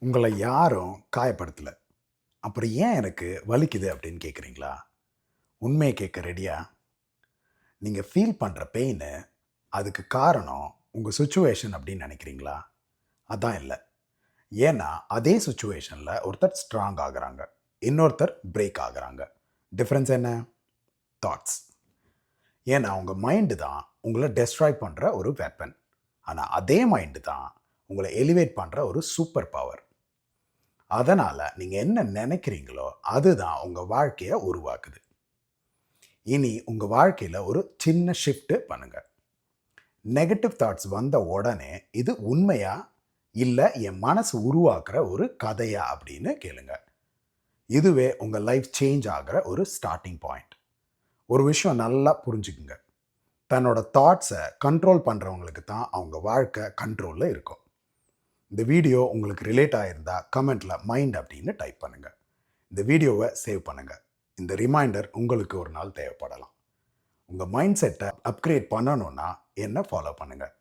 உங்கள யாரும் காயப்படுத்தல. அப்புறம் ஏன் எனக்கு வலிக்குது அப்படின்னு கேட்குறீங்களா? உண்மைய கேட்க ரெடியா? நீங்க ஃபீல் பண்ற பெயினு, அதுக்கு காரணம் உங்க சிச்சுவேஷன் அப்படின்னு நெனைக்கிறீங்களா? அதான் இல்ல. ஏன்னா, அதே சிச்சுவேஷன்ல ஒருத்தர் ஸ்ட்ராங் ஆகுறாங்க. இன்னொருத்தர் பிரேக் ஆகுறாங்க. டிஃபரன்ஸ் என்ன? தாட்ஸ். ஏன்னா, உங்க மைண்ட் தான் உங்கள டெஸ்ட்ராய் பண்ற ஒரு வெப்பன். ஆனா, அதே மைண்ட் தான் உங்கள எலிவேட் பண்ற ஒரு சூப்பர் பவர். அதனால நீங்க என்ன நெனைக்கிறீங்களோ, அதுதான் உங்க வாழ்க்கைய உருவாக்குது. இனி உங்க வாழ்க்கையில ஒரு சின்ன ஷிஃப்ட் பண்ணுங்க. நெகட்டிவ் தாட்ஸ் வந்த உடனே, இது உண்மையா? இல்ல என் மனசு உருவாக்குற ஒரு கதையா? அப்படின்னு கேளுங்க. இதுவே உங்க லைஃப் சேஞ்ச் ஆகுற ஒரு ஸ்டார்ட்டிங் பாயிண்ட். ஒரு விஷயம் நல்லா புரிஞ்சுக்குங்க. தன்னோட தாட்ஸ கண்ட்ரோல் பண்றவங்களுக்கு தான் அவங்க வாழ்க்கை கண்ட்ரோல்ல இருக்கும். இந்த வீடியோ உங்களுக்கு ரிலேட் ஆயிருந்தா கமெண்ட்ல மைண்ட் அப்படின்னு டைப் பண்ணுங்க. இந்த வீடியோவ சேவ் பண்ணுங்க. இந்த ரிமைண்டர் உங்களுக்கு ஒரு நாள் தேவைப்படலாம். உங்க மைண்ட் செட்ட அப்கிரேட் பண்ணணும்னா என்ன ஃபாலோ பண்ணுங்க.